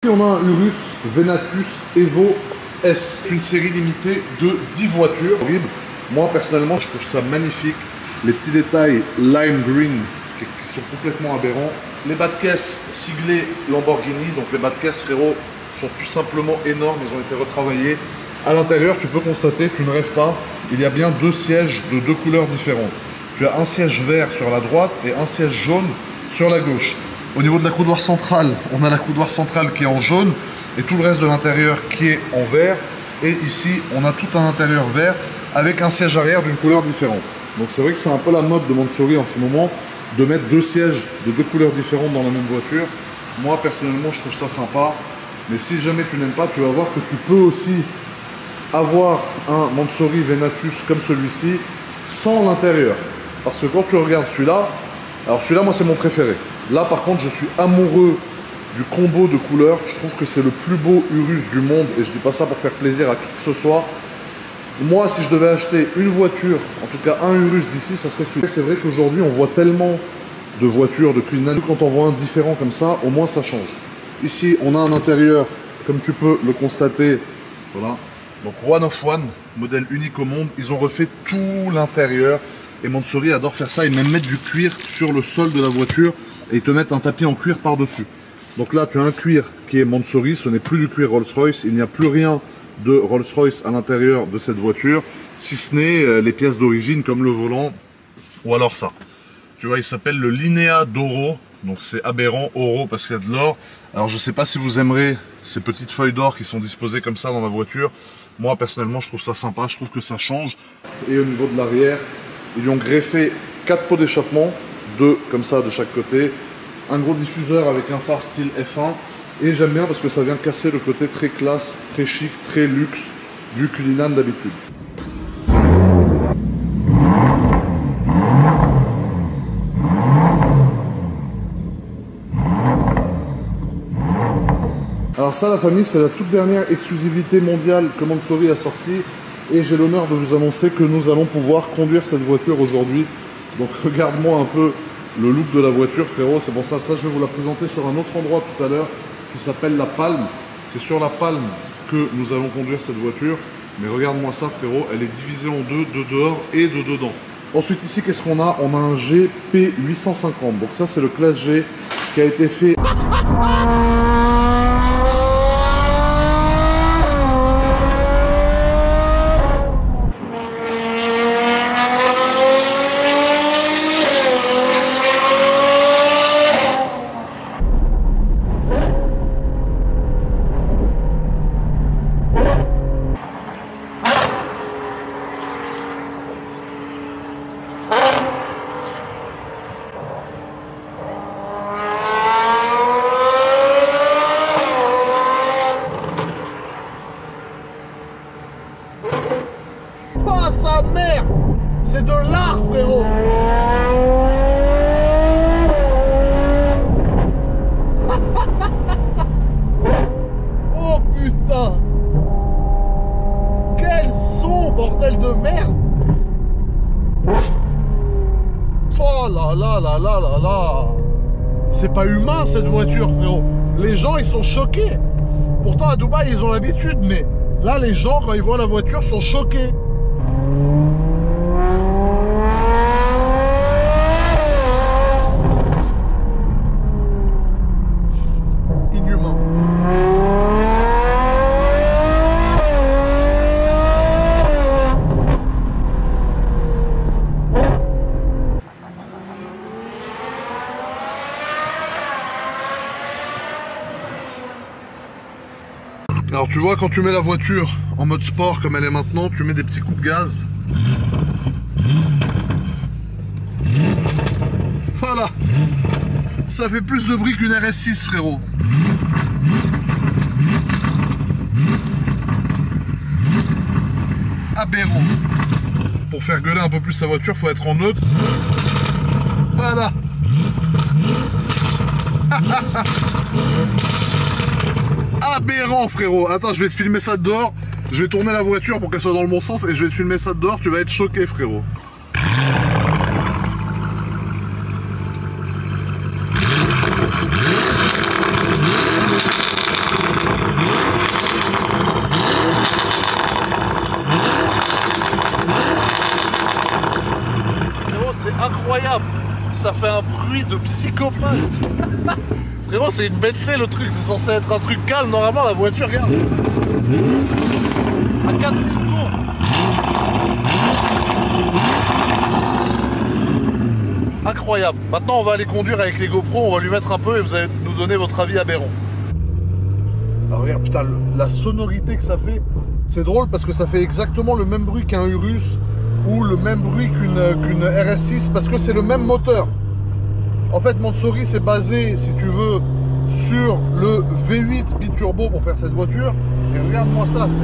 Ici on a un Urus Venatus Evo S, une série limitée de 10 voitures. Horrible. Moi personnellement je trouve ça magnifique. Les petits détails lime green qui sont complètement aberrants. Les bas de caisse siglés Lamborghini, donc les bas de caisse frérot sont tout simplement énormes, ils ont été retravaillés. À l'intérieur tu peux constater, tu ne rêves pas, il y a bien deux sièges de deux couleurs différentes. Tu as un siège vert sur la droite et un siège jaune sur la gauche. Au niveau de la coudoir centrale, on a la coudoir centrale qui est en jaune et tout le reste de l'intérieur qui est en vert. Et ici, on a tout un intérieur vert avec un siège arrière d'une couleur différente. Donc c'est vrai que c'est un peu la mode de Mansory en ce moment de mettre deux sièges de deux couleurs différentes dans la même voiture. Moi, personnellement, je trouve ça sympa. Mais si jamais tu n'aimes pas, tu vas voir que tu peux aussi avoir un Mansory Venatus comme celui-ci sans l'intérieur. Parce que quand tu regardes celui-là, alors celui-là, moi, c'est mon préféré. Là, par contre, je suis amoureux du combo de couleurs. Je trouve que c'est le plus beau Urus du monde. Et je dis pas ça pour faire plaisir à qui que ce soit. Moi, si je devais acheter une voiture, en tout cas un Urus d'ici, ça serait celui-là. C'est vrai qu'aujourd'hui, on voit tellement de voitures, de Cullinan. Quand on voit un différent comme ça, au moins, ça change. Ici, on a un intérieur, comme tu peux le constater. Voilà. Donc, One of One, modèle unique au monde. Ils ont refait tout l'intérieur. Et Mansory adore faire ça. Ils même mettent du cuir sur le sol de la voiture. Et ils te mettent un tapis en cuir par-dessus. Donc là, tu as un cuir qui est Mansory, ce n'est plus du cuir Rolls-Royce, il n'y a plus rien de Rolls-Royce à l'intérieur de cette voiture, si ce n'est les pièces d'origine comme le volant, ou alors ça. Tu vois, il s'appelle le Linea d'Oro, donc c'est aberrant, Oro parce qu'il y a de l'or. Alors je ne sais pas si vous aimerez ces petites feuilles d'or qui sont disposées comme ça dans la voiture. Moi, personnellement, je trouve ça sympa, je trouve que ça change. Et au niveau de l'arrière, ils lui ont greffé 4 pots d'échappement, 2 comme ça de chaque côté, un gros diffuseur avec un phare style F1 et j'aime bien parce que ça vient casser le côté très classe, très chic, très luxe du Cullinan d'habitude. Alors ça, la famille, c'est la toute dernière exclusivité mondiale que Mansory a sortie et j'ai l'honneur de vous annoncer que nous allons pouvoir conduire cette voiture aujourd'hui. Donc regarde-moi un peu le look de la voiture, frérot. C'est pour ça, je vais vous la présenter sur un autre endroit tout à l'heure qui s'appelle la Palme. C'est sur la Palme que nous allons conduire cette voiture. Mais regarde-moi ça, frérot. Elle est divisée en deux, de dehors et de dedans. Ensuite, ici, qu'est-ce qu'on a? On a un GP850. Donc ça, c'est le classe G qui a été fait... Oh sa mère! C'est de l'art, frérot! Oh putain! Quel son, bordel de merde! Oh là là là là là là! C'est pas humain cette voiture, frérot! Les gens, ils sont choqués! Pourtant, à Dubaï, ils ont l'habitude, mais là, les gens, quand ils voient la voiture, sont choqués. Inhumain. Alors tu vois, quand tu mets la voiture en mode sport comme elle est maintenant, tu mets des petits coups de gaz. Voilà. Ça fait plus de bruit qu'une RS6, frérot. Aberrant. Pour faire gueuler un peu plus sa voiture, faut être en neutre. Voilà. Aberrant, frérot. Attends, je vais te filmer ça de dehors. Je vais tourner la voiture pour qu'elle soit dans le bon sens et je vais te filmer ça de dehors. Tu vas être choqué, frérot. ça fait un bruit de psychopathe. Vraiment, c'est une Bentley le truc, c'est censé être un truc calme. Normalement, la voiture, regarde. À 4000 tours. Incroyable. Maintenant, on va aller conduire avec les GoPro, on va lui mettre un peu et vous allez nous donner votre avis aberrant. Alors regarde, putain, la sonorité que ça fait, c'est drôle parce que ça fait exactement le même bruit qu'un Urus ou le même bruit qu'une RS6 parce que c'est le même moteur. En fait, Mansory c'est basé, si tu veux, sur le V8 biturbo pour faire cette voiture. Et regarde-moi ça, c'est...